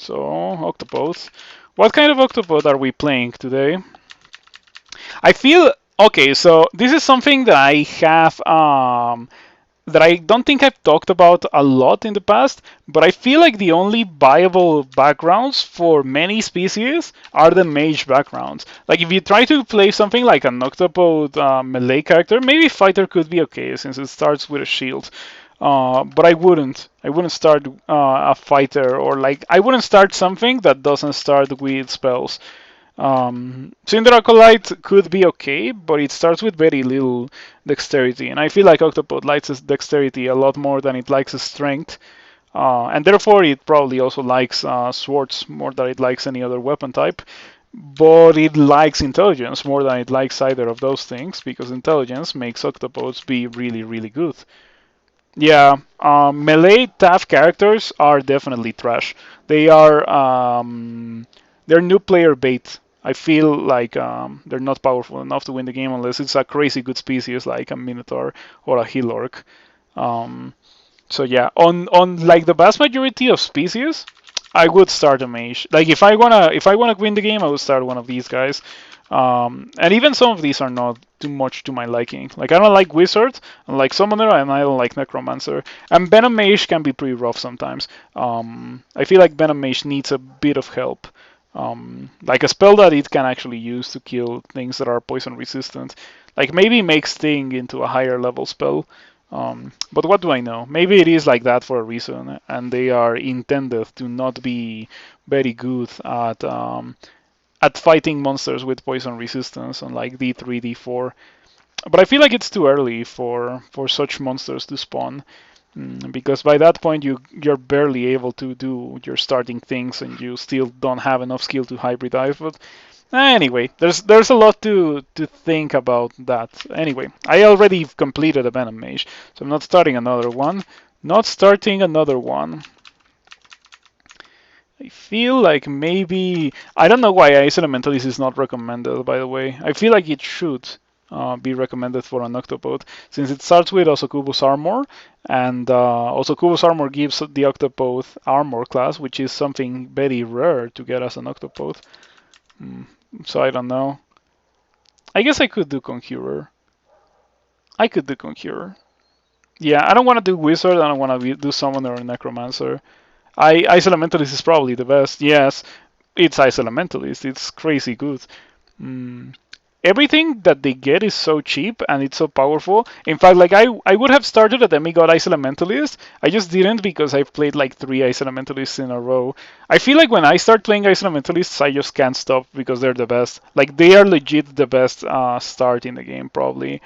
So, Octopode. What kind of Octopode are we playing today? I feel okay. So this is something that I have that I don't think I've talked about a lot in the past, but I feel like the only viable backgrounds for many species are the mage backgrounds. Like if you try to play something like an Octopode melee character, maybe fighter could be okay since it starts with a shield. But I wouldn't. I wouldn't start a fighter or like I wouldn't start something that doesn't start with spells. Cinder Acolyte could be okay, but it starts with very little dexterity, and I feel like Octopode likes its dexterity a lot more than it likes its strength, and therefore it probably also likes swords more than it likes any other weapon type. But it likes intelligence more than it likes either of those things, because intelligence makes Octopodes be really, really good. Yeah, melee TAF characters are definitely trash. They are they're new player bait. I feel like they're not powerful enough to win the game unless it's a crazy good species like a Minotaur or a Hill Orc. Um, so yeah, on like the vast majority of species, I would start a mage. Like if I wanna win the game, I would start one of these guys. And even some of these are not too much to my liking. Like I don't like wizard, I like summoner, and I don't like necromancer. And venom mage can be pretty rough sometimes. I feel like venom mage needs a bit of help. Like a spell that it can actually use to kill things that are poison resistant. Like maybe make Sting into a higher level spell. But what do I know? Maybe it is like that for a reason, and they are intended to not be very good at fighting monsters with poison resistance on like D3, D4. But I feel like it's too early for such monsters to spawn. Because by that point you're barely able to do your starting things and you still don't have enough skill to hybridize. But anyway, there's a lot to think about that. Anyway, I already completed a Venom Mage, so I'm not starting another one. Not starting another one. I feel like maybe I don't know why Ice Elementalist is not recommended. By the way, I feel like it should be recommended for an Octopode since it starts with Osokubus Armor, and Osokubus Armor gives the Octopode Armor class, which is something very rare to get as an Octopode. So I don't know. I guess I could do Conjurer. I could do Conjurer. Yeah, I don't want to do Wizard. I don't want to do Summoner or Necromancer. Ice Elementalist is probably the best. Yes, it's Ice Elementalist. It's crazy good. Mm. Everything that they get is so cheap and it's so powerful. In fact, like I would have started a demigod Ice Elementalist. I just didn't because I've played like 3 Ice Elementalists in a row. I feel like when I start playing Ice Elementalists, I just can't stop because they're the best. Like they are legit the best start in the game, probably.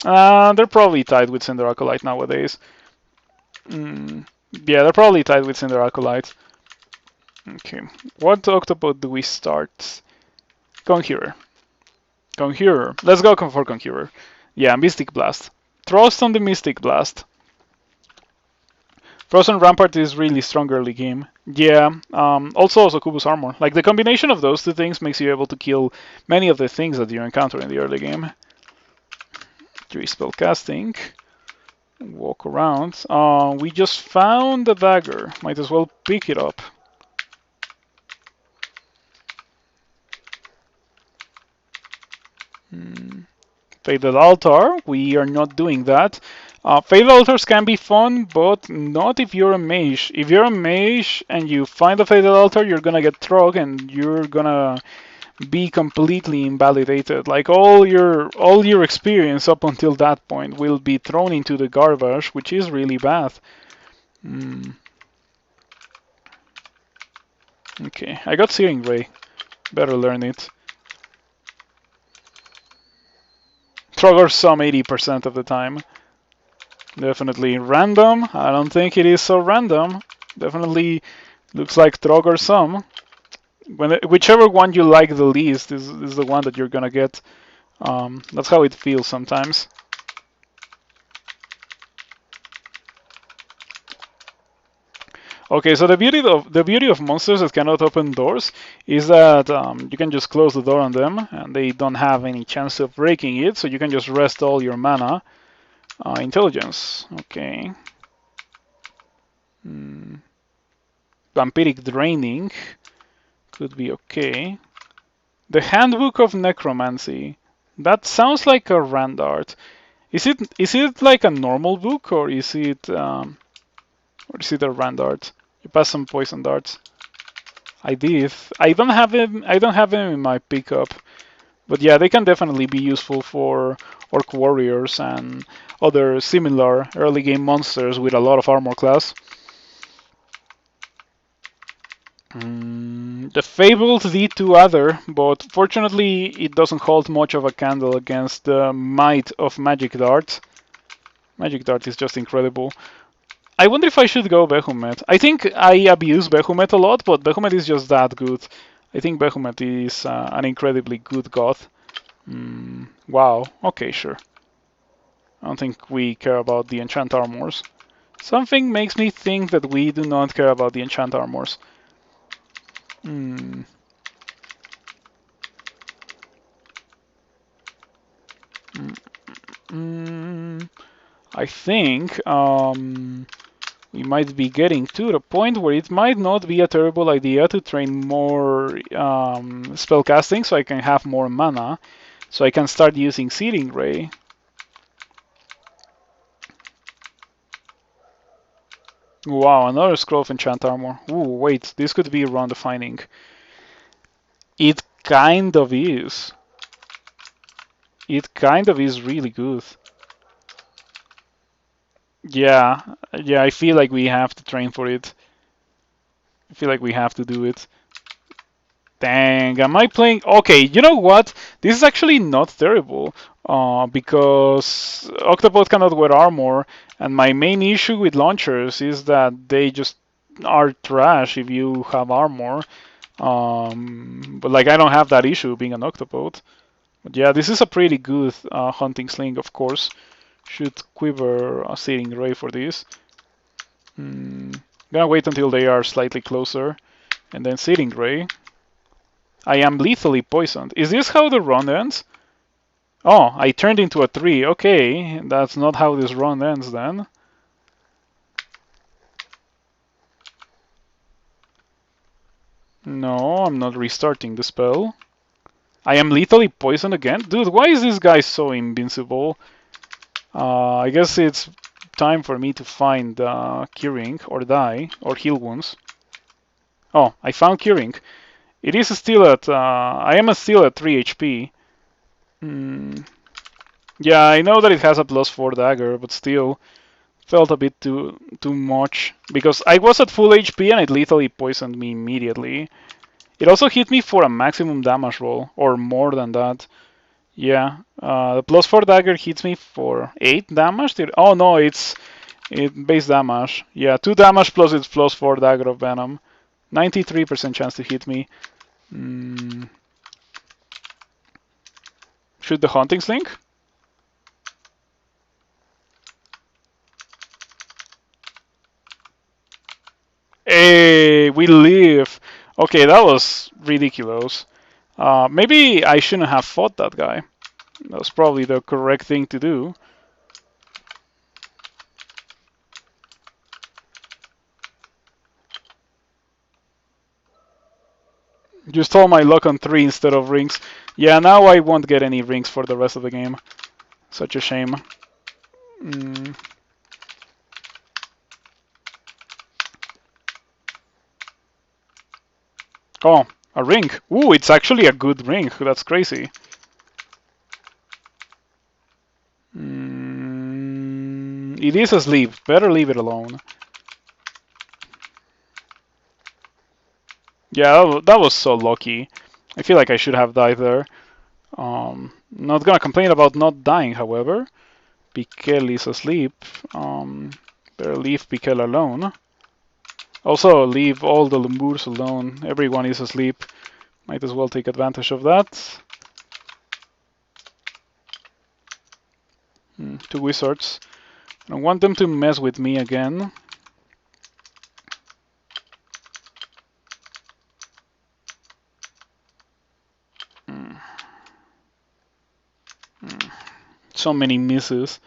They're probably tied with Cinder Acolyte nowadays. Yeah, they're probably tied with Cinder Acolyte. Okay, what Octopode do we start? Conjurer. Conjurer. Let's go for Conjurer. Yeah, Mystic Blast. Thrust on the Mystic Blast. Frozen Rampart is really strong early game. Yeah, also Kubus Armor. Like the combination of those two things makes you able to kill many of the things that you encounter in the early game. 3 spell casting. Walk around. We just found a dagger. Might as well pick it up. Faded Altar. We are not doing that. Faded Altars can be fun, but not if you're a mage. If you're a mage and you find a Faded Altar, you're gonna get Trog and you're gonna be completely invalidated. Like all your experience up until that point will be thrown into the garbage, which is really bad. Okay, I got Searing Ray. Better learn it. Trogger some 80% of the time. Definitely random. I don't think it is so random. Definitely looks like Trogger some. Whichever one you like the least is the one that you're gonna get. That's how it feels sometimes. Okay, so the beauty of monsters that cannot open doors is that you can just close the door on them, and they don't have any chance of breaking it. So you can just rest all your mana. Intelligence. Okay. Vampiric Draining could be okay. The Handbook of Necromancy. That sounds like a rand art. Is it like a normal book or is it a rand art? You pass some poison darts. I did. I don't have him. I don't have him in my pickup, but yeah, they can definitely be useful for orc warriors and other similar early game monsters with a lot of armor class. The Fabled D2 Adder, but fortunately it doesn't hold much of a candle against the might of Magic Dart. Magic Dart is just incredible. I wonder if I should go Behumet. I think I abuse Behumet a lot, but Behumet is just that good. I think Behumet is an incredibly good goth. Wow, okay, sure. I don't think we care about the enchant armors. Something makes me think that we do not care about the enchant armors. I think we might be getting to the point where it might not be a terrible idea to train more spell casting so I can have more mana, so I can start using Searing Ray. Wow, another scroll of enchant armor. Ooh, wait, this could be run defining. It kind of is. It kind of is really good. Yeah, I feel like we have to train for it. I feel like we have to do it. Dang, am I playing? Okay, you know what? This is actually not terrible because Octopode cannot wear armor, and my main issue with launchers is that they just are trash if you have armor. But like I don't have that issue being an Octopode. But yeah, this is a pretty good hunting sling, of course. Should quiver a Searing Ray for this. Gonna wait until they are slightly closer, and then Searing Ray. I am lethally poisoned. Is this how the run ends? Oh, I turned into a 3. Okay, that's not how this run ends then. No, I'm not restarting the spell. I am lethally poisoned again? Dude, why is this guy so invincible? I guess it's time for me to find Curing or die or heal wounds. Oh, I found Curing. It is still at. I am still at 3 HP. Yeah, I know that it has a +4 dagger, but still felt a bit too much because I was at full HP and it lethally poisoned me immediately. It also hit me for a maximum damage roll or more than that. Yeah, the +4 dagger hits me for 8 damage. Oh no, it's base damage. Yeah, 2 damage plus its +4 dagger of venom. 93% chance to hit me. Shoot the hunting sling? Hey, we live. Okay, that was ridiculous. Maybe I shouldn't have fought that guy. That was probably the correct thing to do. Just all my luck on 3 instead of rings. Yeah, now I won't get any rings for the rest of the game. Such a shame. Oh, a ring. Ooh, it's actually a good ring. That's crazy. It is asleep. Better leave it alone. Yeah, that was so lucky. I feel like I should have died there. Not gonna complain about not dying, however. Piquel is asleep. Better leave Piquel alone. Also, leave all the Lemurs alone. Everyone is asleep. Might as well take advantage of that. 2 wizards. I don't want them to mess with me again. So many misses.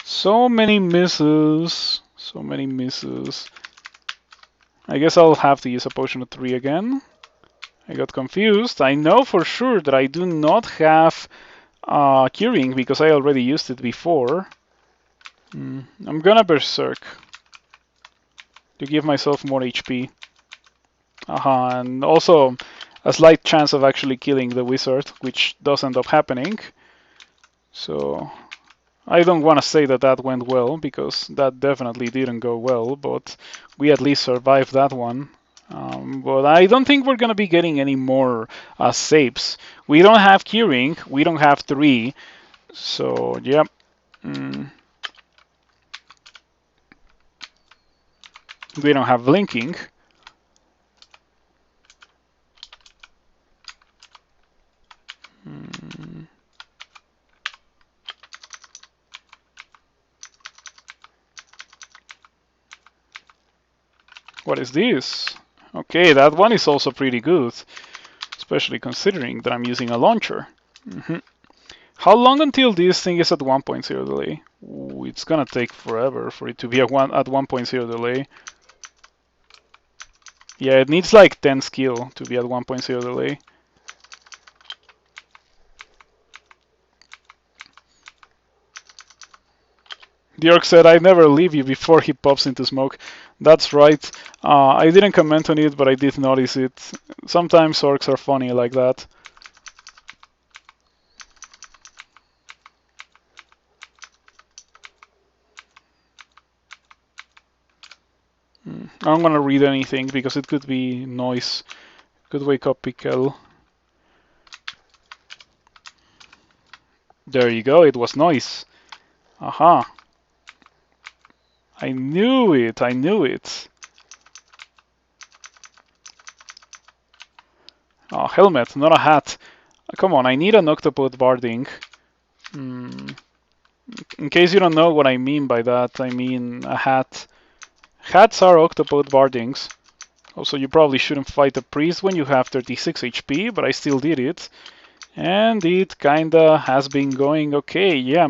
So many misses. So many misses. I guess I'll have to use a potion of 3 again. I got confused. I know for sure that I do not have curing because I already used it before. I'm gonna berserk to give myself more HP. And also a slight chance of actually killing the wizard, which does end up happening. So I don't want to say that that went well, because that definitely didn't go well, but we at least survived that one. But I don't think we're going to be getting any more saves. We don't have curing, we don't have 3, so yep. We don't have blinking. What is this? Okay, that one is also pretty good, especially considering that I'm using a launcher. How long until this thing is at 1.0 delay? Ooh, it's gonna take forever for it to be at 1.0 delay. Yeah, it needs like 10 skill to be at 1.0 delay. The orc said, "I never leave you before he pops into smoke." That's right. I didn't comment on it, but I did notice it. Sometimes orcs are funny like that. I don't want to read anything because it could be noise. Could wake up Pikel. There you go, it was noise. Aha. I knew it, I knew it. Oh, helmet, not a hat. Come on, I need an Octopode barding. In case you don't know what I mean by that, I mean a hat. Hats are Octopode bardings. Also, you probably shouldn't fight a priest when you have 36 HP, but I still did it. And it kinda has been going okay, yeah.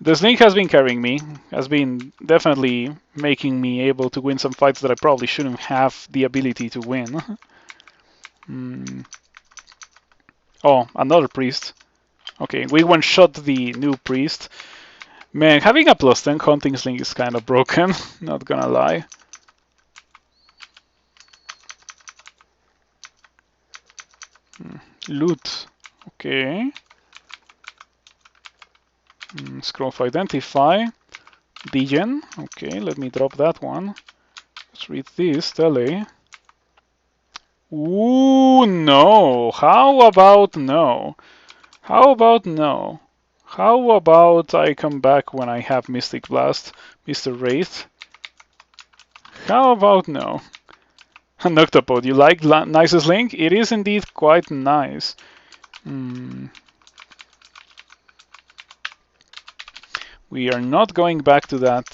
The snake has been carrying me, has been definitely making me able to win some fights that I probably shouldn't have the ability to win. Oh, another priest. Okay, we one-shot the new priest. Man, having a plus 10 hunting sling is kind of broken, not gonna lie. Loot. Okay. Scroll of Identify. Degen. Okay, let me drop that one. Let's read this. Tele. Ooh, no. How about no? How about no? How about I come back when I have Mystic Blast, Mr. Wraith? How about no? An Octopode, you like nicest link? It is indeed quite nice. We are not going back to that.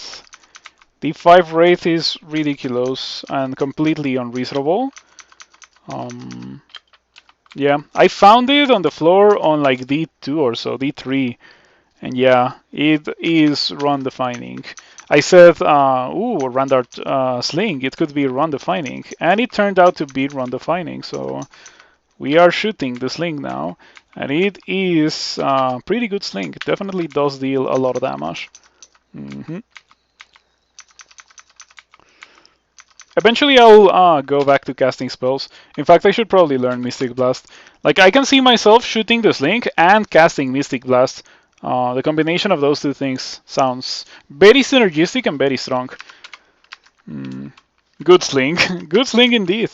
D5 Wraith is ridiculous and completely unreasonable. Yeah, I found it on the floor on like D2 or so, D3. And yeah, it is run defining. I said, ooh, Randart Sling, it could be run defining. And it turned out to be run defining. So we are shooting the sling now. And it is pretty good sling. It definitely does deal a lot of damage. Eventually I'll go back to casting spells. In fact, I should probably learn Mystic Blast. Like, I can see myself shooting the sling and casting Mystic Blast. The combination of those two things sounds very synergistic and very strong. Good sling. Good sling indeed.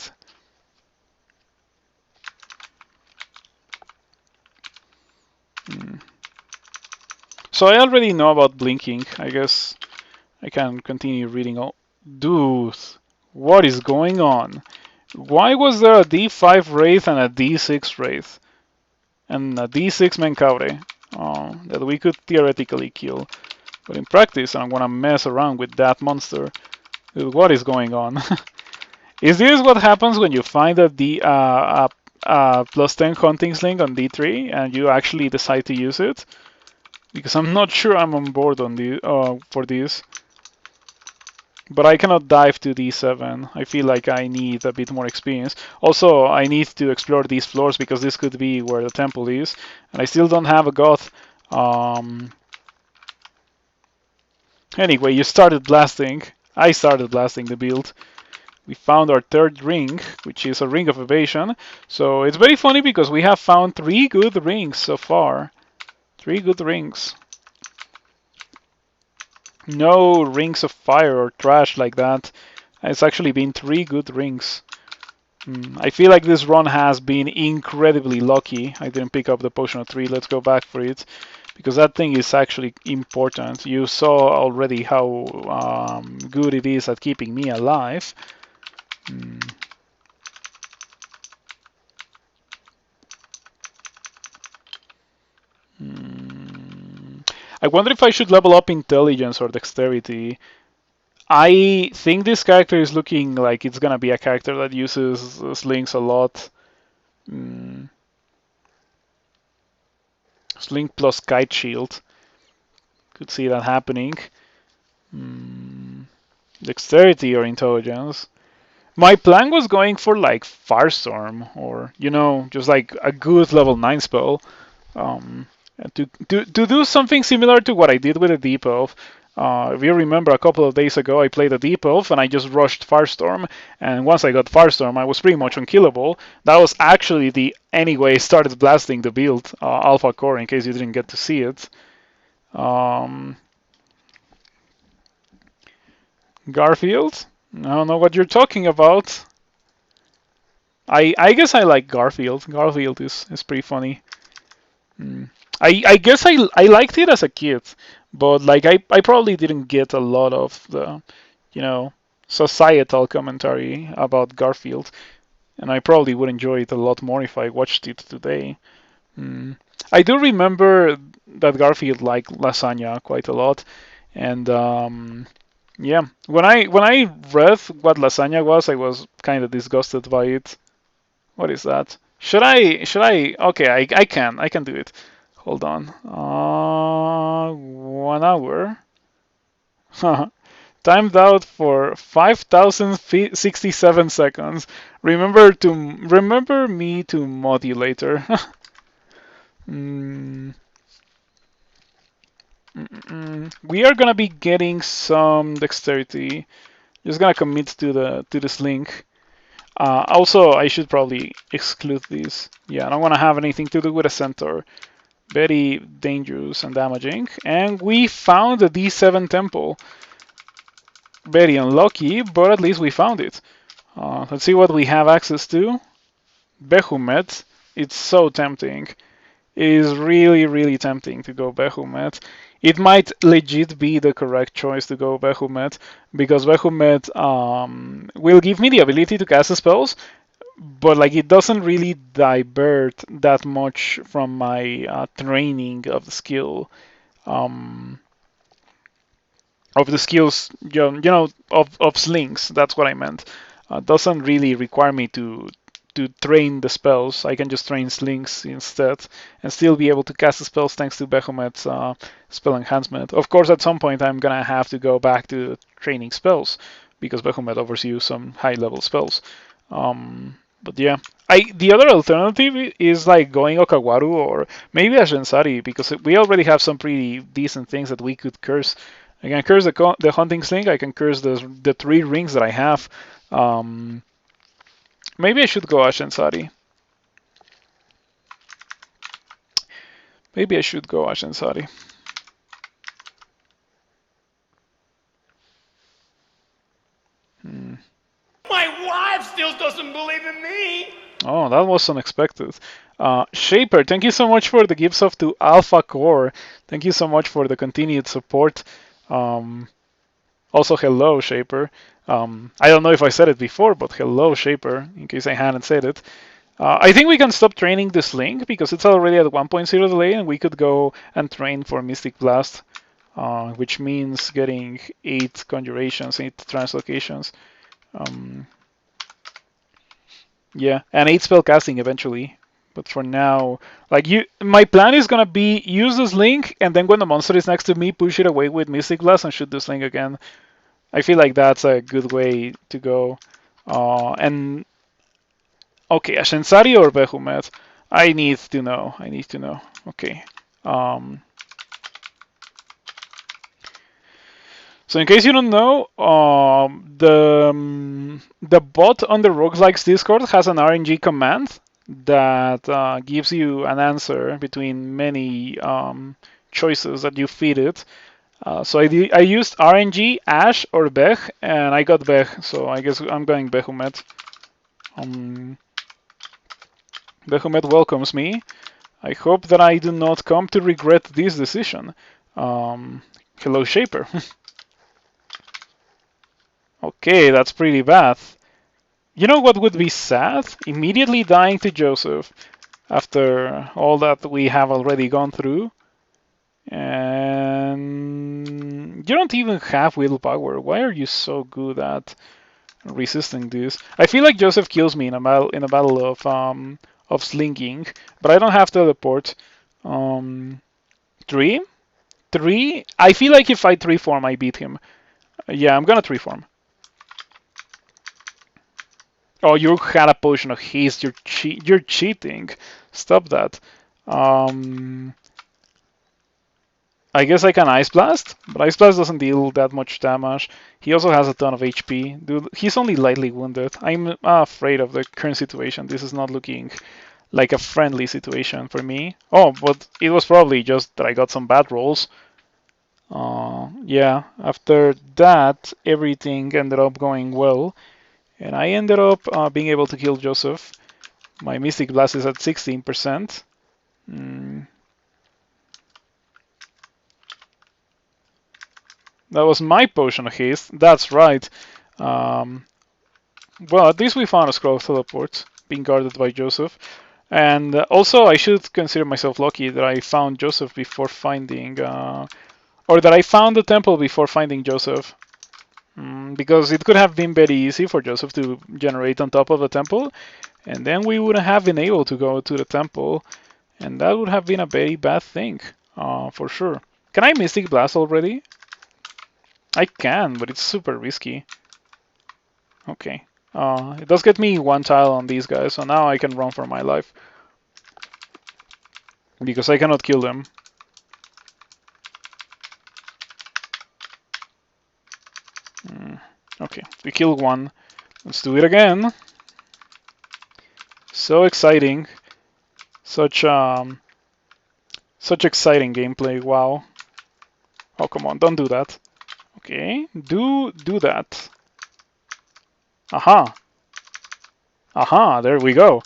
So I already know about blinking. I guess I can continue reading all. Dude, what is going on? Why was there a D5 Wraith and a D6 Wraith? And a D6 Menkaure that we could theoretically kill. But in practice, I'm gonna mess around with that monster. Dude, what is going on? Is this what happens when you find a plus 10 hunting sling on D3 and you actually decide to use it? Because I'm not sure I'm on board on the for this. But I cannot dive to D7. I feel like I need a bit more experience. Also, I need to explore these floors because this could be where the temple is. And I still don't have a goth. Um, anyway, you started blasting. I started blasting the build. We found our third ring, which is a ring of evasion. So it's very funny because we have found 3 good rings so far. 3 good rings. No rings of fire or trash like that. It's actually been 3 good rings. I feel like this run has been incredibly lucky. I didn't pick up the potion of 3. Let's go back for it. Because that thing is actually important. You saw already how good it is at keeping me alive. I wonder if I should level up intelligence or dexterity. I think this character is looking like it's gonna be a character that uses slings a lot. Sling plus kite shield. Could see that happening. Dexterity or intelligence. My plan was going for like Firestorm or, just like a good level 9 spell. To do something similar to what I did with the Deep Elf. If you remember, a couple of days ago, I played a Deep Elf and I just rushed Firestorm. And once I got Firestorm, I was pretty much unkillable. That was actually the anyway started blasting the build, Alpha Core, in case you didn't get to see it. Garfield? I don't know what you're talking about. I guess I like Garfield. Garfield is pretty funny. I guess I liked it as a kid, but like I probably didn't get a lot of the, societal commentary about Garfield, and I probably would enjoy it a lot more if I watched it today. I do remember that Garfield liked lasagna quite a lot, and yeah, when I read what lasagna was, I was kind of disgusted by it. What is that? Should I? Okay, I can do it. Hold on. 1 hour. Timed out for 5,067 seconds. Remember me to modulator. We are gonna be getting some dexterity. Just gonna commit to this link. Also, I should probably exclude these. Yeah, I don't want to have anything to do with a centaur. Very dangerous and damaging. And we found the D7 temple. Very unlucky, but at least we found it. Let's see what we have access to. Behumet. It's so tempting. It is really, really tempting to go Behumet. It might legit be the correct choice to go Behumet, because Behumet will give me the ability to cast spells, but like it doesn't really divert that much from my training of the skill, of the skills, of slings. That's what I meant. Doesn't really require me to train the spells. I can just train slings instead and still be able to cast the spells thanks to Behumet's spell enhancement. Of course, at some point I'm gonna have to go back to training spells because Behumet offers you some high-level spells. But yeah, the other alternative is like going Okawaru or maybe a Shensari, because we already have some pretty decent things that we could curse. I can curse the hunting sling. I can curse the 3 rings that I have. Maybe I should go Ashensari. Maybe I should go Ashensari. My wife still doesn't believe in me. Oh, that was unexpected. Shaper, thank you so much for the gifts of to Alpha Core. Thank you so much for the continued support. Also, hello, Shaper. I don't know if I said it before, but hello, Shaper, in case I hadn't said it. I think we can stop training this link because it's already at 1.0 delay, and we could go and train for Mystic Blast, which means getting 8 conjurations, 8 translocations. Yeah, and 8 spell casting eventually. But for now, my plan is gonna be use this link, and then when the monster is next to me, push it away with Mystic Blast and shoot this link again. I feel like that's a good way to go. And okay, Ashensari or Behumet? I need to know. I need to know. Okay. Um, so in case you don't know, the bot on the Roguelikes Discord has an RNG command that gives you an answer between many choices that you feed it. So I used RNG, Ash, or Bech, and I got Bech, so I guess I'm going Behumet. Um, Behumet welcomes me. I hope that I do not come to regret this decision. Hello, Shaper. Okay, that's pretty bad. You know what would be sad? Immediately dying to Joseph after all that we have already gone through. And you don't even have willpower. Why are you so good at resisting this? I feel like Joseph kills me in a battle of slinging, but I don't have teleport. Um, three, three. I feel like if I three form, I beat him. Yeah, I'm gonna three form. Oh, you had a potion of haste. You're cheating. Stop that. Um, I guess I can Ice Blast, but Ice Blast doesn't deal that much damage. He also has a ton of HP. Dude, he's only lightly wounded. I'm afraid of the current situation. This is not looking like a friendly situation for me. Oh, but it was probably just that I got some bad rolls. Yeah, after that, everything ended up going well. And I ended up being able to kill Joseph. My Mystic Blast is at 16%. Mm, that was my potion of haste. That's right. Um, well, at least we found a scroll of teleport being guarded by Joseph. And also, I should consider myself lucky that I found Joseph before finding, or that I found the temple before finding Joseph. Because it could have been very easy for Joseph to generate on top of the temple, and then we wouldn't have been able to go to the temple, and that would have been a very bad thing, for sure. Can I Mystic Blast already? I can, but it's super risky. Okay. It does get me one tile on these guys, so now I can run for my life. Because I cannot kill them. Okay, we killed one. Let's do it again. So exciting. Such exciting gameplay, wow. Oh, come on, don't do that. Okay, do that. Aha. Aha, there we go.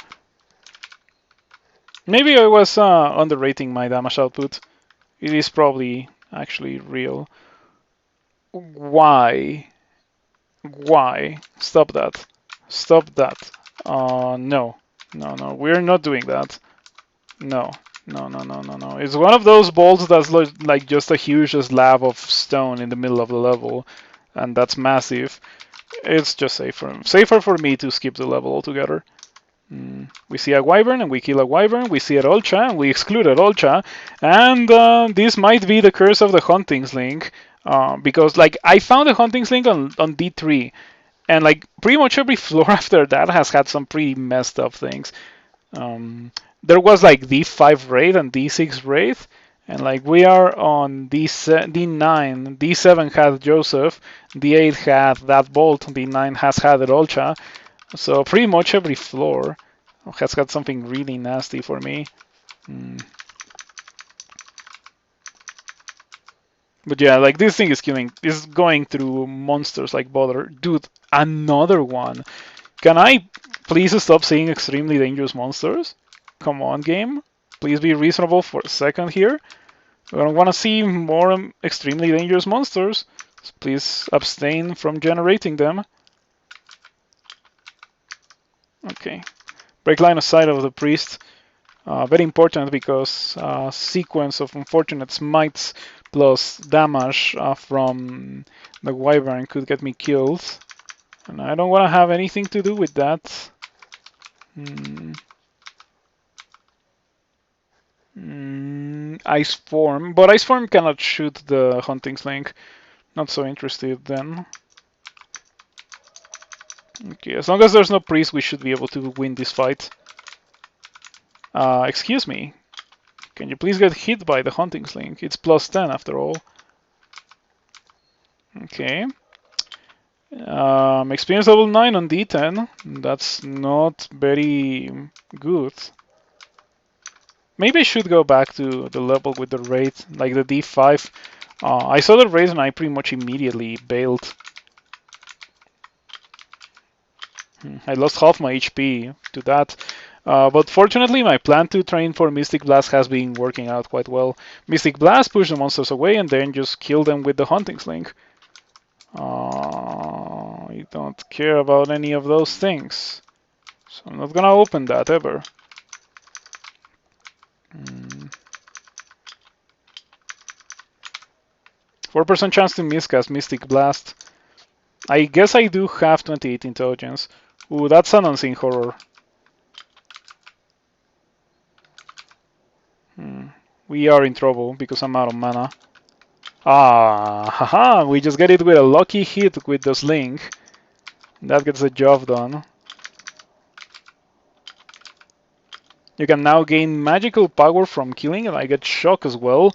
Maybe I was underrating my damage output. It is probably actually real. Why? Why? Stop that. Stop that. No. No, no, we're not doing that. No. No, no, no, no, no. It's one of those bolts that's like just a huge slab of stone in the middle of the level, and that's massive. It's just safer for me to skip the level altogether. We see a wyvern and we kill a wyvern. We see a Rolcha and we exclude a Rolcha. And this might be the curse of the hunting sling. Because like I found a hunting sling on D3. And like pretty much every floor after that has had some pretty messed up things. There was like D5 raid and D6 raid. And like we are on D9, D7 had Joseph, D8 had that bolt, D9 has had Rolcha. So pretty much every floor has had something really nasty for me. But yeah, like this thing is going through monsters like bother. Dude, another one. Can I please stop saying extremely dangerous monsters? Come on, game. Please be reasonable for a second here. I don't want to see more extremely dangerous monsters. Please abstain from generating them. Okay. Break line of sight of the priest. Very important because sequence of unfortunate smites plus damage from the wyvern could get me killed. And I don't want to have anything to do with that. Ice form, but ice form cannot shoot the hunting sling. Not so interested then. Okay, as long as there's no priest, we should be able to win this fight. Excuse me. Can you please get hit by the hunting sling? It's plus 10 after all. Okay. Experience level 9 on D10. That's not very good. Maybe I should go back to the level with the raid, like the D5. I saw the raid and I pretty much immediately bailed. I lost half my HP to that. But fortunately, my plan to train for Mystic Blast has been working out quite well. Mystic Blast, push the monsters away, and then just kill them with the Hunting Sling. I don't care about any of those things. So I'm not gonna open that ever. 4% chance to miscast Mystic Blast. I guess I do have 28 intelligence. Ooh, that's an unseen horror. We are in trouble because I'm out of mana. Haha, we just get it with a lucky hit with the sling. That gets the job done. You can now gain magical power from killing, and I get shock as well.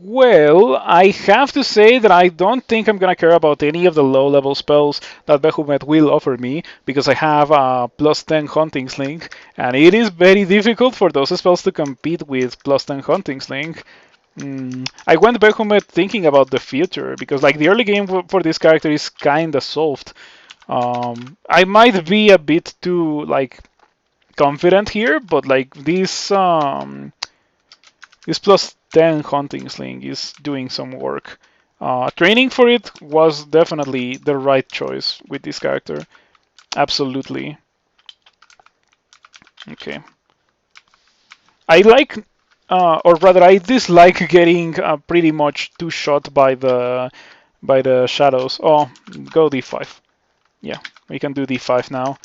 Well, I have to say that I don't think I'm gonna care about any of the low-level spells that Behumet will offer me, because I have a plus 10 Hunting Sling, and it is very difficult for those spells to compete with plus 10 Hunting Sling. I went Behumet thinking about the future, because like the early game for this character is kinda soft. I might be a bit too like confident here, but like this plus 10 Hunting Sling is doing some work. Training for it was definitely the right choice with this character. Absolutely. Okay. I like, or rather, I dislike getting pretty much two-shot by the shadows. Oh, go D5. Yeah, we can do D5 now.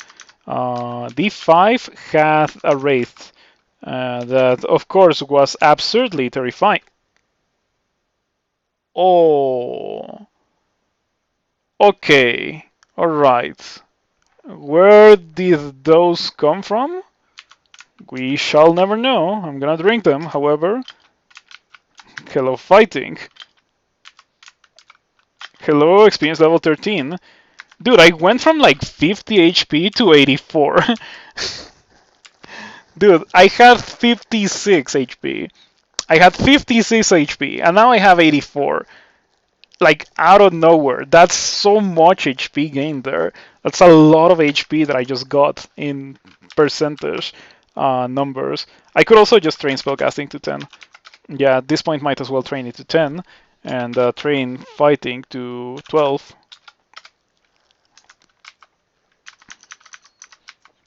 D5 had a wraith. That, of course, was absurdly terrifying. Oh. Okay. Alright. Where did those come from? We shall never know. I'm gonna drink them, however. Hello, fighting. Hello, experience level 13. Dude, I went from like 50 HP to 84. Dude, I had 56 HP. I had 56 HP, and now I have 84. Like, out of nowhere. That's so much HP gained there. That's a lot of HP that I just got in percentage numbers. I could also just train spellcasting to 10. Yeah, at this point might as well train it to 10, and train fighting to 12.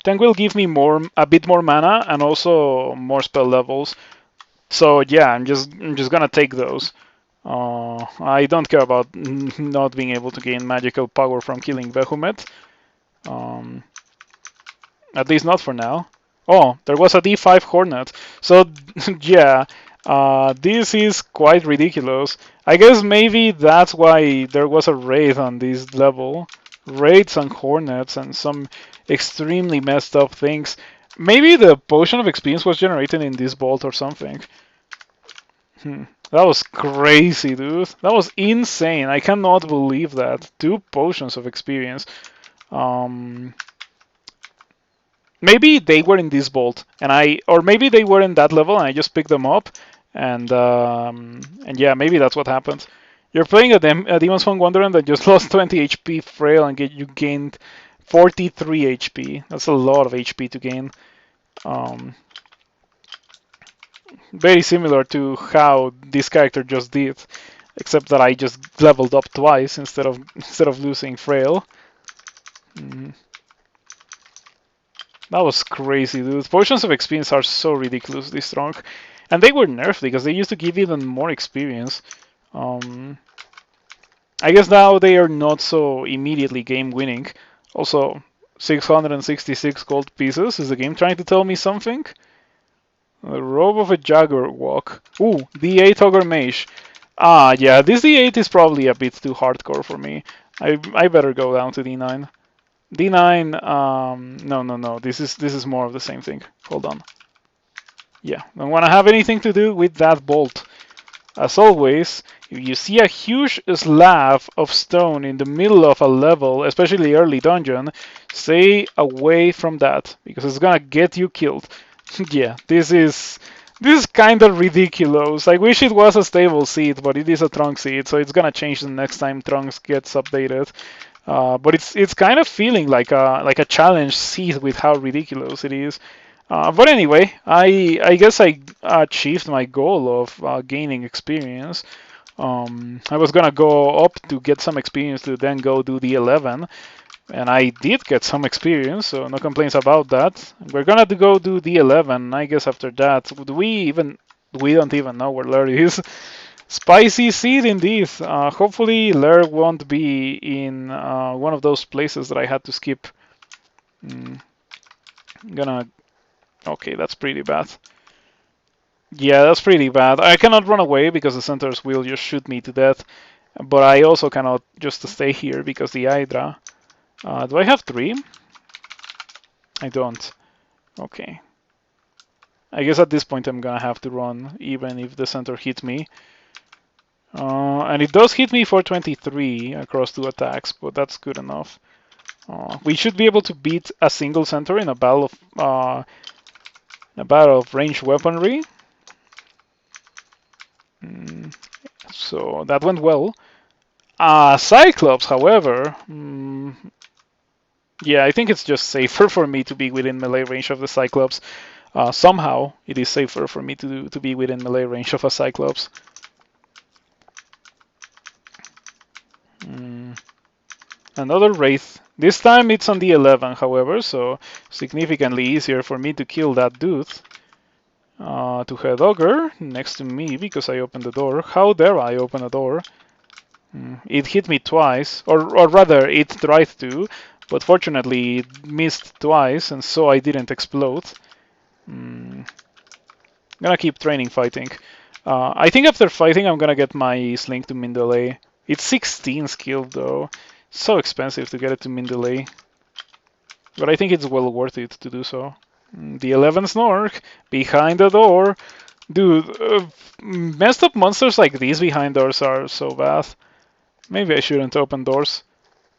10 will give me a bit more mana and also more spell levels. So yeah, I'm just gonna take those. I don't care about not being able to gain magical power from killing Behumet. At least not for now. Oh, there was a D5 Hornet. So yeah, this is quite ridiculous. I guess maybe that's why there was a raid on this level. Raids and Hornets and some extremely messed up things. Maybe the potion of experience was generated in this vault or something. That was crazy, dude. That was insane. I cannot believe that. 2 potions of experience. Maybe they were in this vault, or maybe they were in that level, and I just picked them up, and yeah, maybe that's what happened. You're playing a Demon's Fang Wanderer that just lost 20 HP frail, and you gained 43 HP. That's a lot of HP to gain. Very similar to how this character just did, except that I just leveled up twice instead of losing frail. That was crazy, dude. Potions of experience are so ridiculously strong, and they were nerfed because they used to give even more experience. I guess now they are not so immediately game winning. Also, 666 gold pieces. Is the game trying to tell me something? The robe of a Jaguar walk. Ooh, D8 Ogre Mage. Yeah, this D8 is probably a bit too hardcore for me. I better go down to D9. D9. No. This is more of the same thing. Hold on. Yeah, don't want to have anything to do with that bolt. As always, if you see a huge slab of stone in the middle of a level, especially early dungeon, stay away from that because it's gonna get you killed. Yeah, this is kind of ridiculous. I wish it was a stable seed, but it is a trunk seed, so it's gonna change the next time trunks gets updated. But it's kind of feeling like a challenge seed with how ridiculous it is. But anyway, I guess I achieved my goal of gaining experience. I was gonna go up to get some experience to then go do the 11, and I did get some experience, so no complaints about that. We're gonna go do the 11. I guess after that, we don't even know where Lair is. Spicy seed indeed. Hopefully Lair won't be in one of those places that I had to skip. Mm, gonna. Okay, that's pretty bad. Yeah, that's pretty bad. I cannot run away because the centaurs will just shoot me to death. But I also cannot just stay here because the Hydra. Do I have 3? I don't. Okay. I guess at this point I'm gonna have to run even if the centaur hits me. And it does hit me for 23 across 2 attacks, but that's good enough. We should be able to beat a single centaur in a battle of ranged weaponry. So that went well. Cyclops, however, yeah, I think it's just safer for me to be within melee range of the Cyclops. Somehow, it is safer for me to be within melee range of a Cyclops. Another Wraith. This time it's on the 11, however, so significantly easier for me to kill that dude. To head ogre next to me because I opened the door. How dare I open a door? It hit me twice, or rather, it tried to, but fortunately it missed twice, and so I didn't explode. I'm gonna keep training fighting. I think after fighting, I'm gonna get my sling to min delay. It's 16 skill though. So expensive to get it to min delay. But I think it's well worth it to do so. The 11 Snork behind the door. Dude, messed up monsters like these behind doors are so bad. Maybe I shouldn't open doors.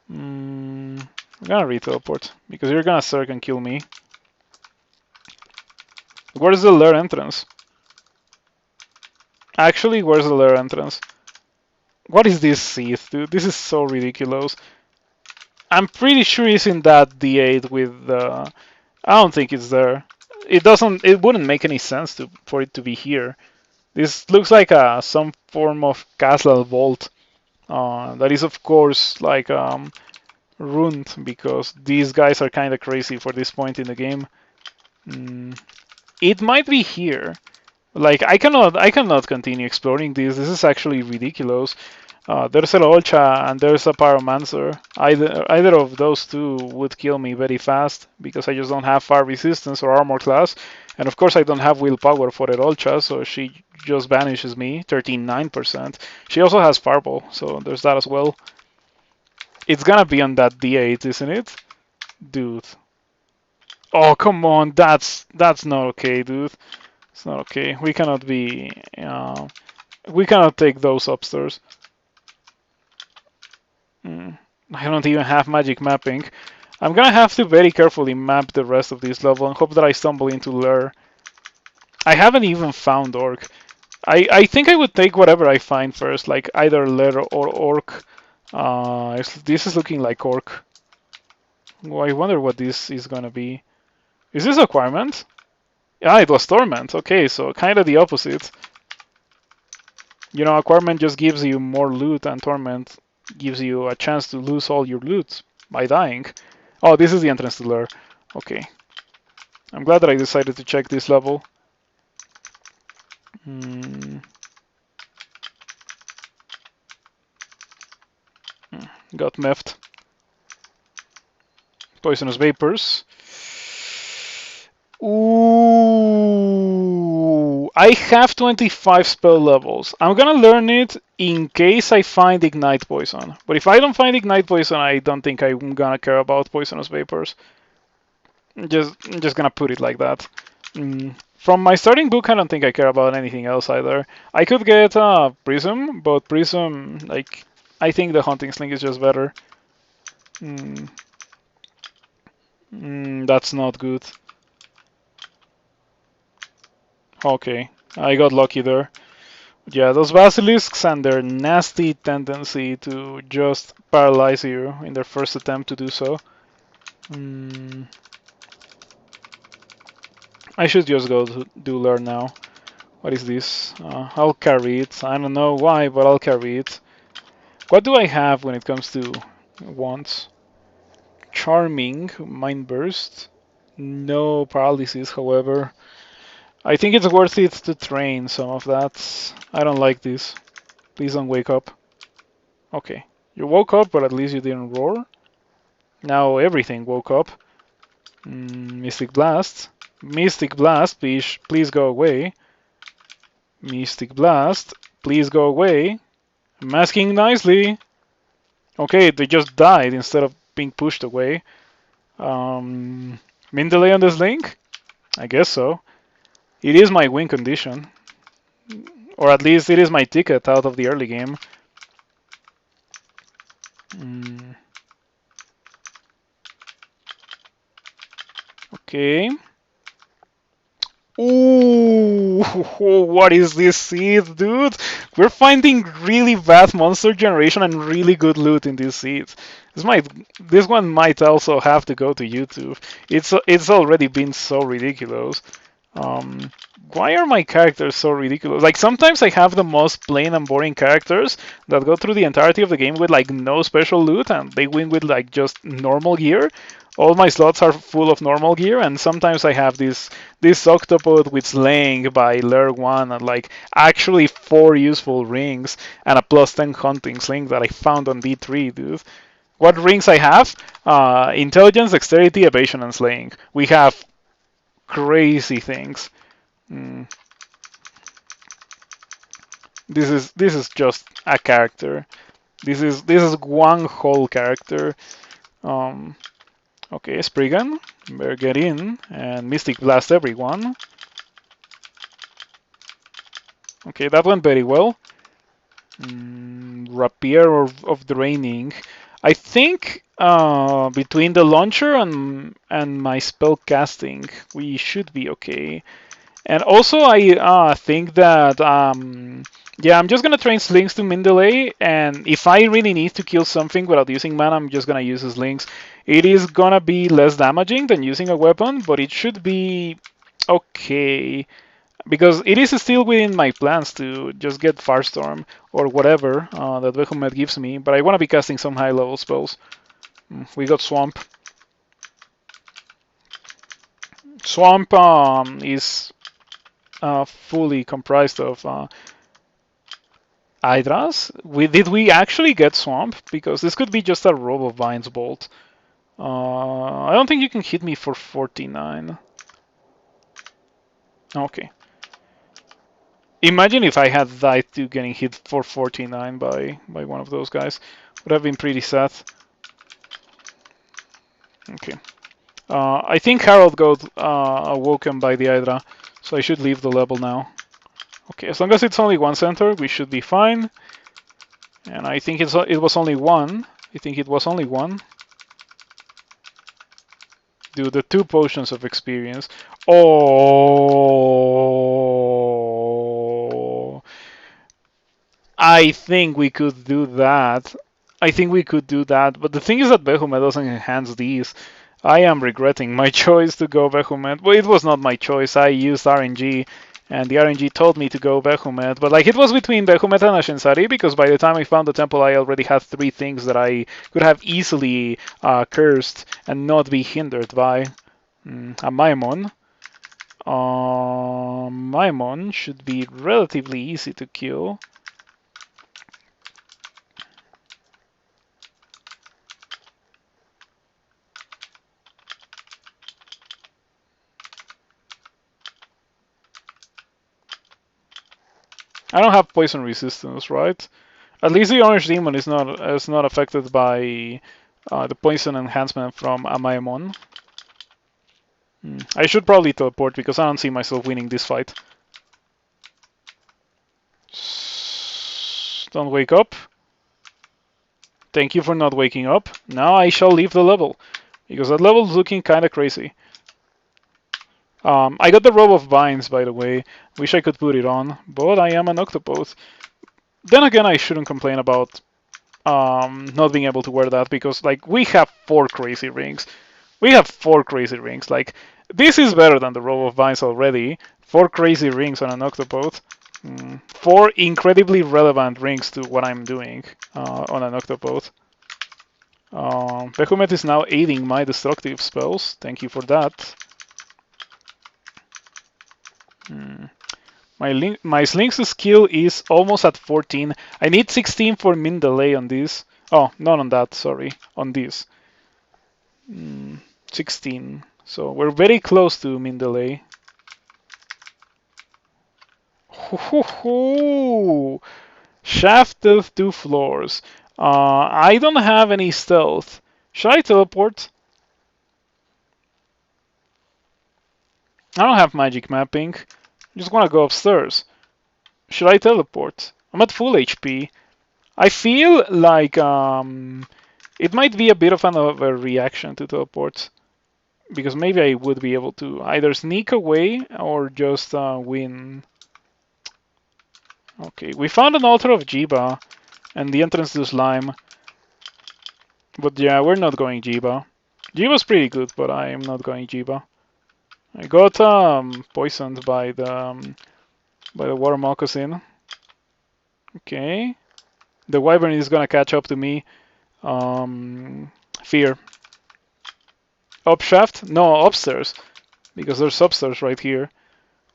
I'm gonna re-teleport because you're gonna circ and kill me. Where's the Lair entrance? Actually, where's the Lair entrance? What is this seed, dude? This is so ridiculous. I'm pretty sure it's in that D8 with the. I don't think it's there. It doesn't. It wouldn't make any sense for it to be here. This looks like some form of castle vault. That is of course like ruined because these guys are kind of crazy for this point in the game. It might be here. Like I cannot continue exploring this. This is actually ridiculous. There's a Olcha and there's a Pyromancer. Either of those two would kill me very fast because I just don't have fire resistance or armor class. And of course I don't have willpower for the Olcha, so she just banishes me, 39%. She also has Fireball, so there's that as well. It's gonna be on that D8, isn't it? Dude. Oh, come on, that's not okay, dude. It's not okay. We cannot be... we cannot take those upstairs. I don't even have magic mapping. I'm gonna have to very carefully map the rest of this level and hope that I stumble into Lair. I haven't even found Orc. I think I would take whatever I find first, like either Lair or Orc. This is looking like Orc. Well, I wonder what this is gonna be. Is this Acquirement? Yeah, it was Torment. Okay, so kind of the opposite. You know, Acquirement just gives you more loot, and Torment gives you a chance to lose all your loot by dying. Oh, this is the entrance to Lair. Okay. I'm glad that I decided to check this level. Got meffed. Poisonous vapors. Ooh, I have 25 spell levels. I'm gonna learn it in case I find Ignite Poison. But if I don't find Ignite Poison, I don't think I'm gonna care about Poisonous Vapors. I'm just gonna put it like that. From my starting book, I don't think I care about anything else either. I could get Prism, but Prism, like, I think the Hunting Sling is just better. That's not good. Okay, I got lucky there. Yeah, those basilisks and their nasty tendency to just paralyze you in their first attempt to do so. I should just go to do learn now. What is this? I'll carry it. I don't know why, but I'll carry it. What do I have when it comes to wants? Charming, Mind Burst. No paralysis, however. I think it's worth it to train some of that. I don't like this. Please don't wake up. Okay. You woke up, but at least you didn't roar. Now everything woke up. Mystic Blast. Mystic Blast, please go away. Mystic Blast, please go away. Masking nicely. Okay, they just died instead of being pushed away. Min delay on this link? I guess so. It is my win condition. Or at least it is my ticket out of the early game. Okay. Ooh, what is this seed, dude? We're finding really bad monster generation and really good loot in these seeds. This one might also have to go to YouTube. It's already been so ridiculous. Um, why are my characters so ridiculous? Like sometimes I have the most plain and boring characters that go through the entirety of the game with like no special loot and they win with like just normal gear. All my slots are full of normal gear, and sometimes I have this Octopode with Slaying by Lair 1 and like actually 4 useful rings and a plus 10 hunting sling that I found on D3, dude. What rings I have? Intelligence, Dexterity, Evasion, and Slaying. We have crazy things. Mm. This is just a character. This is one whole character. Um, okay, Spriggan, better get in and Mystic Blast everyone. Okay, that went very well. Rapier of Draining. I think between the launcher and my spell casting, we should be okay. And also, I think that, yeah, I'm just going to train slings to min delay, and if I really need to kill something without using mana, I'm just going to use slings. It is going to be less damaging than using a weapon, but it should be okay. Because it is still within my plans to just get Firestorm or whatever that Behumet gives me, but I want to be casting some high level spells. We got Swamp. Swamp is fully comprised of Hydras. Did we actually get Swamp? Because this could be just a Robe of Vines Bolt. I don't think you can hit me for 49. Okay. Imagine if I had died to getting hit for 49 by one of those guys. Would have been pretty sad. Okay. I think Harold got awoken by the Hydra, so I should leave the level now. Okay, as long as it's only one center, we should be fine. And I think it was only one. I think it was only one. Do the 2 potions of experience. Oh, I think we could do that. I think we could do that. But the thing is that Behumet doesn't enhance these. I am regretting my choice to go Behumet. Well, it was not my choice. I used RNG, and the RNG told me to go Behumet. But like it was between Behumet and Ashensari, because by the time I found the temple, I already had 3 things that I could have easily cursed and not be hindered by. A Maimon. Maimon should be relatively easy to kill. I don't have poison resistance, right? At least the orange demon is not affected by the poison enhancement from Amaemon. I should probably teleport because I don't see myself winning this fight. Don't wake up. Thank you for not waking up. Now I shall leave the level because that level is looking kind of crazy. I got the robe of vines, by the way. Wish I could put it on, but I am an Octopode. Then again, I shouldn't complain about not being able to wear that because, like, we have 4 crazy rings. We have 4 crazy rings. Like, this is better than the robe of vines already. 4 crazy rings on an Octopode. 4 incredibly relevant rings to what I'm doing on an Octopode. Behumet is now aiding my destructive spells. Thank you for that. My Slink's skill is almost at 14. I need 16 for min delay on this. Oh, not on that, sorry. On this. 16. So we're very close to min delay. Shafted 2 floors. I don't have any stealth. Should I teleport? I don't have magic mapping. I just want to go upstairs. Should I teleport? I'm at full HP. I feel like it might be a bit of an overreaction to teleport. Because maybe I would be able to either sneak away or just win. Okay, we found an altar of Jiba and the entrance to Slime. But yeah, we're not going Jiba. Jiba's pretty good, but I am not going Jiba. I got poisoned by the water moccasin. Okay. The wyvern is gonna catch up to me. Fear. Upshaft? No, upstairs. Because there's upstairs right here.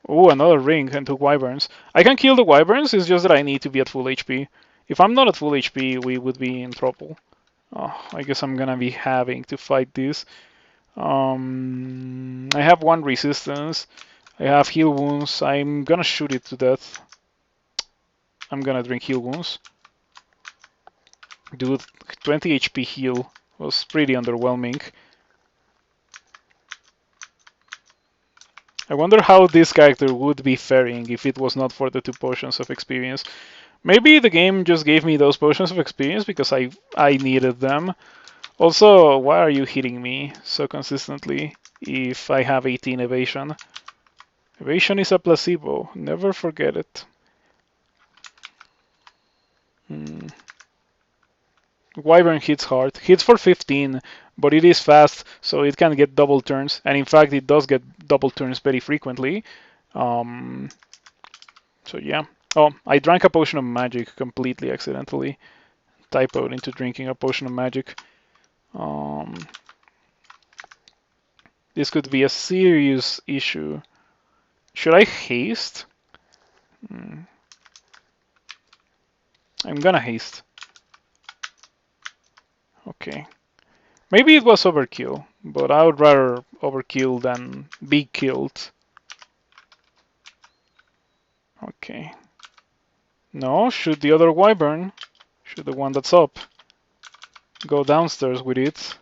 Oh, another ring and 2 wyverns. I can kill the wyverns, it's just that I need to be at full HP. If I'm not at full HP, we would be in trouble. Oh, I guess I'm gonna be having to fight this. I have 1 resistance. I have heal wounds. I'm gonna shoot it to death. I'm gonna drink heal wounds. Dude, 20 HP heal was pretty underwhelming. I wonder how this character would be faring if it was not for the 2 potions of experience. Maybe the game just gave me those potions of experience because I needed them. Also, why are you hitting me so consistently if I have 18 evasion? Evasion is a placebo. Never forget it. Wyvern hits hard. Hits for 15, but it is fast, so it can get double turns. And in fact, it does get double turns very frequently. So yeah. Oh, I drank a potion of magic completely accidentally. Typoed into drinking a potion of magic. This could be a serious issue. Should I haste? I'm gonna haste. Okay. Maybe it was overkill, but I would rather overkill than be killed. Okay. No, shoot the other wyvern. Shoot the one that's up. Go downstairs with it.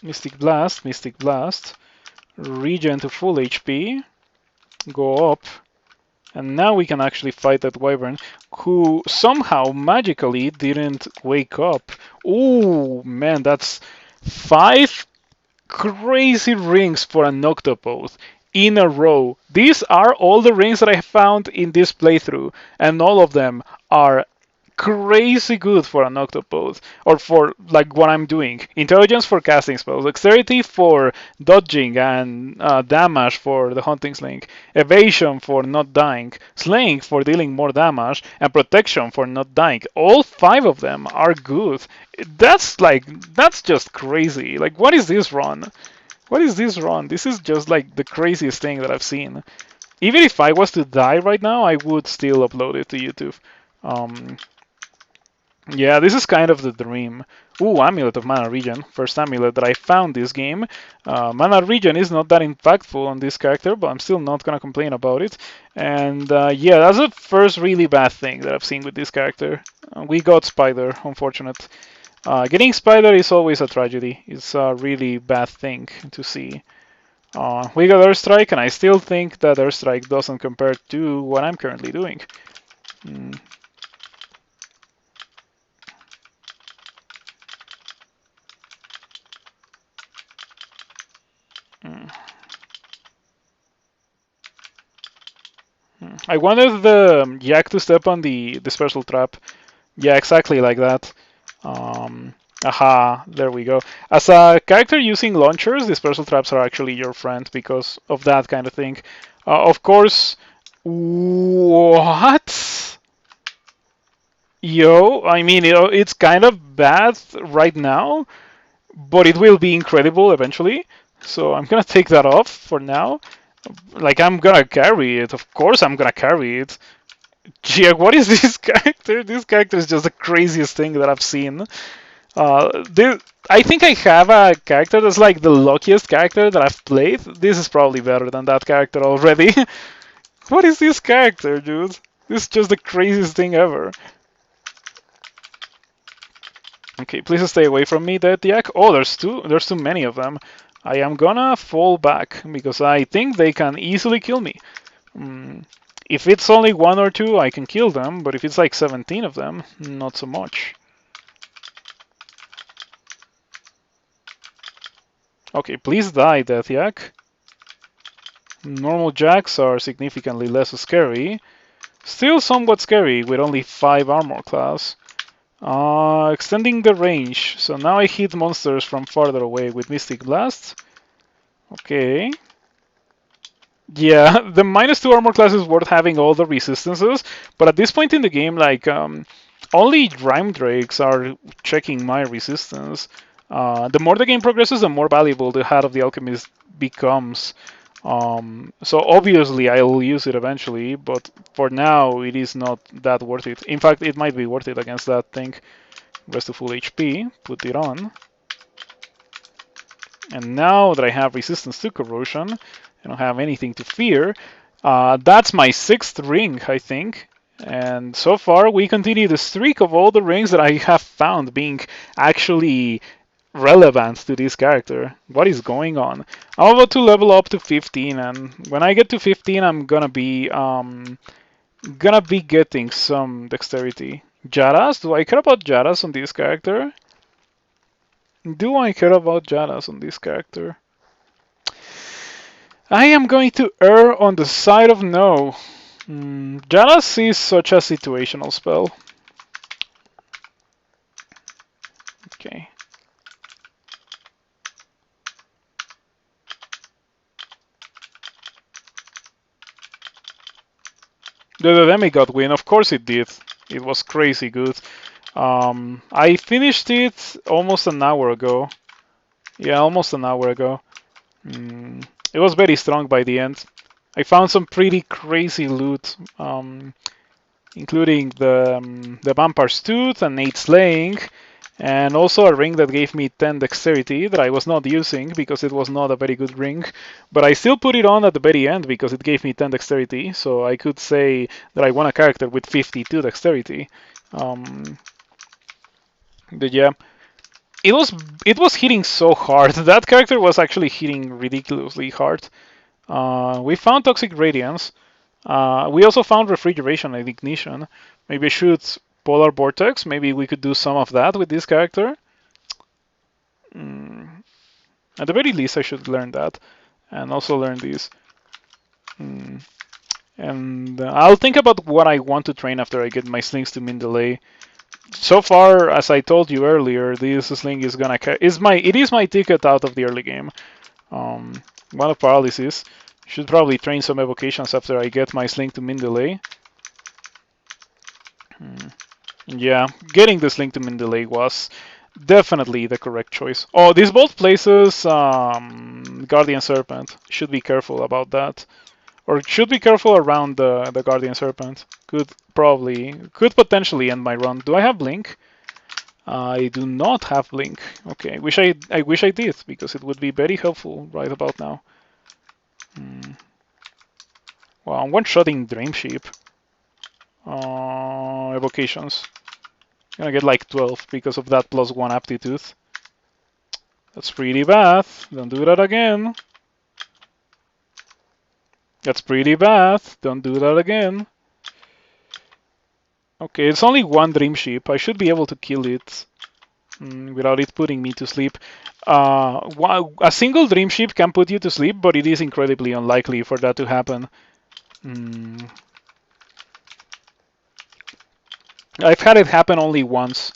Mystic Blast, Mystic Blast. Regen to full HP. Go up. And now we can actually fight that wyvern, who somehow magically didn't wake up. Ooh, man, that's 5 crazy rings for an Octopode in a row. These are all the rings that I found in this playthrough, and all of them are crazy good for an Octopode, or for like what I'm doing. Intelligence for casting spells, dexterity for dodging and damage for the hunting sling, evasion for not dying, slaying for dealing more damage, and protection for not dying. All 5 of them are good. That's just crazy. Like, what is this run? What is this run? This is just like the craziest thing that I've seen. Even if I was to die right now, I would still upload it to YouTube. Yeah, this is kind of the dream. Ooh, Amulet of Mana Regen. First amulet that I found this game. Mana Regen is not that impactful on this character, but I'm still not gonna complain about it. And yeah, that's the first really bad thing that I've seen with this character. We got Spider, unfortunate. Getting Spider is always a tragedy. It's a really bad thing to see. We got Airstrike, and I still think that Airstrike doesn't compare to what I'm currently doing. Mm. Mm. I wanted the Yak to step on the special trap. Yeah, exactly like that. Aha, there we go. As a character using launchers, the special traps are actually your friend because of that kind of thing. Of course, what? Yo, I mean, it's kind of bad right now, but it will be incredible eventually. So I'm gonna take that off for now. Like, I'm gonna carry it. Of course, I'm gonna carry it. Gee, what is this character? This character is just the craziest thing that I've seen. I think I have a character that's like the luckiest character that I've played. This is probably better than that character already. What is this character, dude? This is just the craziest thing ever. Okay, please stay away from me, Yak. Oh, there's two. There's too many of them. I am gonna fall back because I think they can easily kill me. Mm, if it's only one or two, I can kill them, but if it's like 17 of them, not so much. Okay, please die, Yak. Normal jacks are significantly less scary. Still somewhat scary with only 5 armor class. Extending the range, so now I hit monsters from farther away with Mystic Blast. Okay. Yeah, the -2 armor class is worth having all the resistances, but at this point in the game, like, only Rhyme Drakes are checking my resistance. The more the game progresses, the more valuable the Hat of the Alchemist becomes. So obviously I'll use it eventually, but for now it is not that worth it. In fact, it might be worth it against that thing. Rest to full HP, put it on. And now that I have resistance to corrosion, I don't have anything to fear. That's my 6th ring, I think. And so far, we continue the streak of all the rings that I have found being actually relevant to this character. What is going on? I'm about to level up to 15, and when I get to 15, I'm gonna be getting some dexterity. Jaras? Do I care about Jaras on this character? Do I care about Jaras on this character? I am going to err on the side of no. Jaras is such a situational spell. Okay. The demigod win, of course it did. It was crazy good. I finished it almost an hour ago. Yeah, almost an hour ago. It was very strong by the end. I found some pretty crazy loot, including the Vampire's Tooth and 8 Slaying, and also a ring that gave me 10 Dexterity that I was not using because it was not a very good ring. But I still put it on at the very end because it gave me 10 Dexterity, so I could say that I won a character with 52 Dexterity. But yeah, it was hitting so hard. That character was actually hitting ridiculously hard. We found Toxic Radiance. We also found Refrigeration and Ignition. Maybe I should Polar Vortex. Maybe we could do some of that with this character. At the very least, I should learn that. And also learn this. And I'll think about what I want to train after I get my slings to min delay. So far, as I told you earlier, this sling is gonna it is my ticket out of the early game. One of paralysis. Should probably train some evocations after I get my sling to min delay. Yeah, getting the sling to min delay was definitely the correct choice. Oh, this both places Guardian Serpent. Should be careful about that. Or should be careful around the Guardian Serpent. Could potentially end my run. Do I have Blink? I do not have blink. Okay, I wish I did because it would be very helpful right about now. Well, I'm one-shotting Dreamship. Evocations. Gonna get like 12 because of that +1 aptitude. That's pretty bad. Don't do that again. That's pretty bad. Don't do that again. Okay, it's only one Dreamship. I should be able to kill it without it putting me to sleep. A single Dreamship can put you to sleep, but it is incredibly unlikely for that to happen. I've had it happen only once.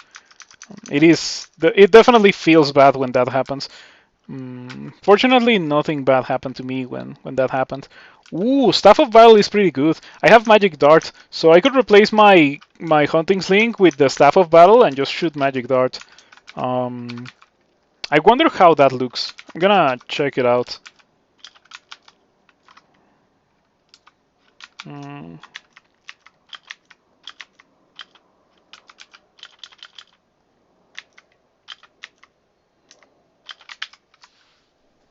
It definitely feels bad when that happens. Fortunately, nothing bad happened to me when that happened. Ooh, Staff of Battle is pretty good. I have Magic Dart, so I could replace my Hunting Sling with the Staff of Battle and just shoot Magic Dart. I wonder how that looks. I'm gonna check it out. Mm.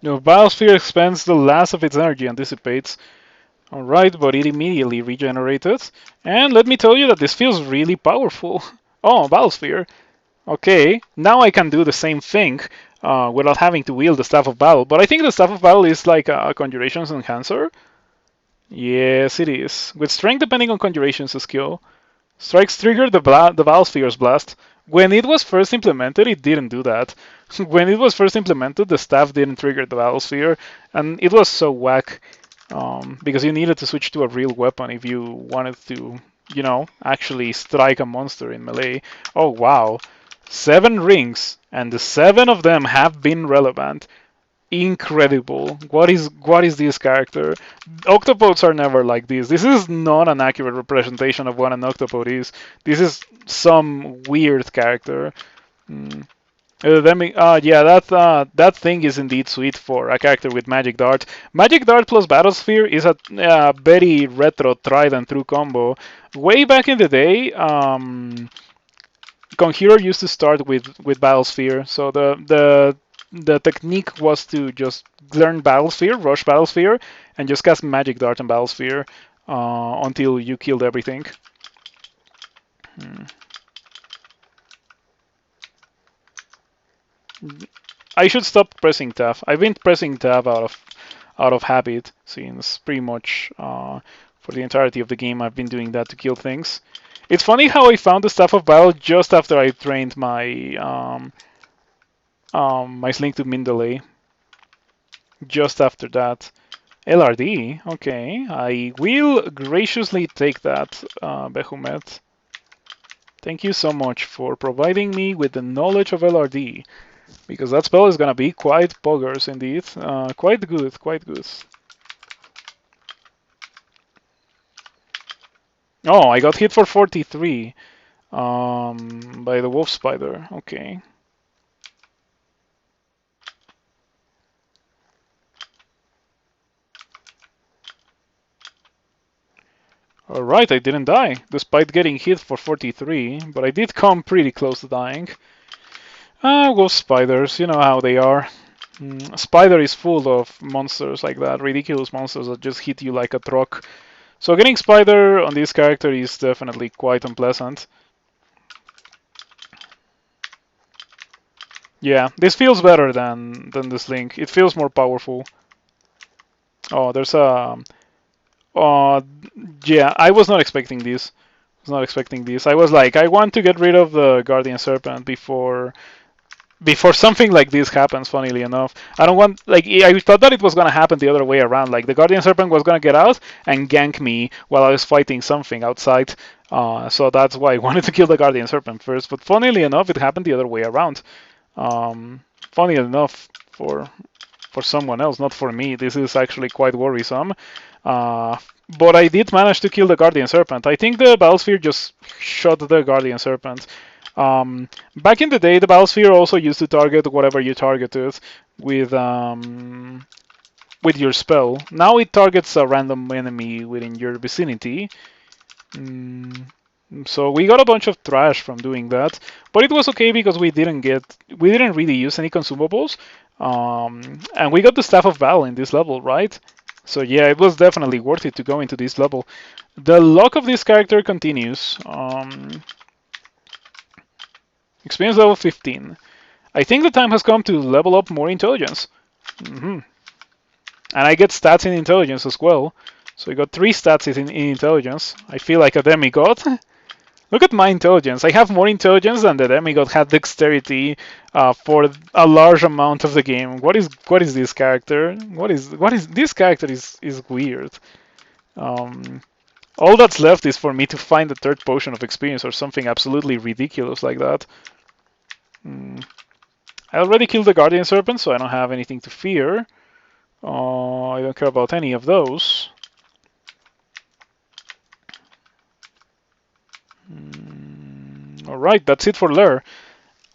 The Biosphere expends the last of its energy and dissipates. Alright, but it immediately regenerated. And let me tell you that this feels really powerful. Oh, Biosphere. Okay, now I can do the same thing without having to wield the Staff of Battle. But I think the Staff of Battle is like a Conjurations Enhancer. Yes, it is. With strength depending on Conjurations skill. Strikes trigger the Biosphere's Blast. When it was first implemented, it didn't do that. When it was first implemented, the staff didn't trigger the Biosphere, and it was so whack because you needed to switch to a real weapon if you wanted to, actually strike a monster in melee. Oh wow, 7 rings, and the 7 of them have been relevant. Incredible. What is this character? Octopodes are never like this. This is not an accurate representation of what an octopode is. This is some weird character. Yeah, that thing is indeed sweet for a character with Magic Dart. Magic Dart plus Battlesphere is a very retro tried and true combo. Way back in the day, Conjurer used to start with Battlesphere, so the technique was to just learn Battlesphere, rush Battlesphere, and just cast Magic Dart and Battlesphere until you killed everything. I should stop pressing tab. I've been pressing tab out of habit since pretty much for the entirety of the game. I've been doing that to kill things. It's funny how I found the Staff of Battle just after I trained my Sling to Mindalay. Just after that. LRD, okay. I will graciously take that, Behumet. Thank you so much for providing me with the knowledge of LRD, because that spell is gonna be quite poggers indeed. Quite good, quite good. Oh, I got hit for 43 by the wolf spider. Okay. Alright, I didn't die, despite getting hit for 43, but I did come pretty close to dying. Wolf spiders, you know how they are. Spider is full of monsters like that, ridiculous monsters that just hit you like a truck. So getting Spider on this character is definitely quite unpleasant. Yeah, this feels better than this link. It feels more powerful. Oh, there's a... yeah, I was not expecting this. I was like, I want to get rid of the Guardian Serpent before something like this happens, funnily enough. I don't want, like, I thought that it was going to happen the other way around. Like, the Guardian Serpent was going to get out and gank me while I was fighting something outside. So that's why I wanted to kill the Guardian Serpent first. But funnily enough, it happened the other way around. Funny enough for someone else, not for me. This is actually quite worrisome. But I did manage to kill the Guardian Serpent. I think the Battlesphere just shot the Guardian Serpent. Back in the day, the Battlesphere also used to target whatever you targeted with your spell. Now it targets a random enemy within your vicinity. So we got a bunch of trash from doing that, but it was okay because we didn't really use any consumables, and we got the staff of battle in this level, right? So yeah, it was definitely worth it to go into this level. The luck of this character continues. Experience level 15. I think the time has come to level up more intelligence. hmm And I get stats in intelligence as well. So I got 3 stats in intelligence. I feel like a demigod. Look at my intelligence. I have more intelligence than the demigod had dexterity for a large amount of the game. What is this character? What is this character is weird. Um, all that's left is for me to find the 3rd potion of experience or something absolutely ridiculous like that. I already killed the guardian serpent, so I don't have anything to fear. I don't care about any of those. Alright, that's it for Lair.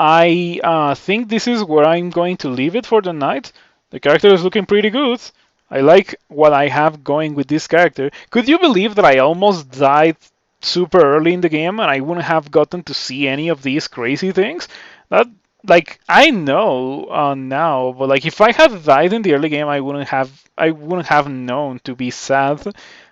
I think this is where I'm going to leave it for the night. The character is looking pretty good. I like what I have going with this character. Could you believe that I almost died super early in the game and I wouldn't have gotten to see any of these crazy things? That like I know now, but like if I had died in the early game, I wouldn't have known to be sad.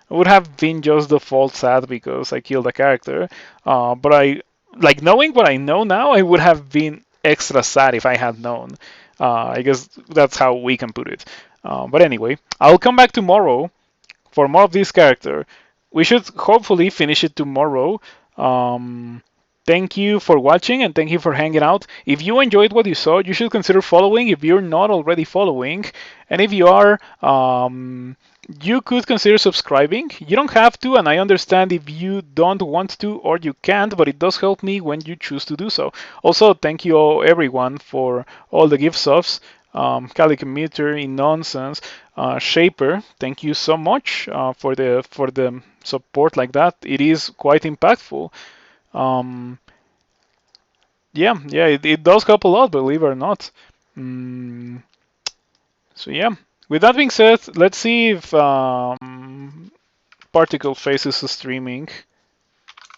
I would have been just default sad because I killed a character. But I like knowing what I know now, I would have been extra sad if I had known. I guess that's how we can put it. But anyway, I'll come back tomorrow for more of this character. We should hopefully finish it tomorrow. Thank you for watching and thank you for hanging out. If you enjoyed what you saw, you should consider following if you're not already following. And if you are, you could consider subscribing. You don't have to, and I understand if you don't want to or you can't, but it does help me when you choose to do so. Also, thank you all, everyone for all the gift subs. Calicometer in nonsense, Shaper. Thank you so much for the support like that. It is quite impactful. Um, yeah, it does help a lot, believe it or not. Mm, so yeah. With that being said, let's see if Particle Faces is streaming.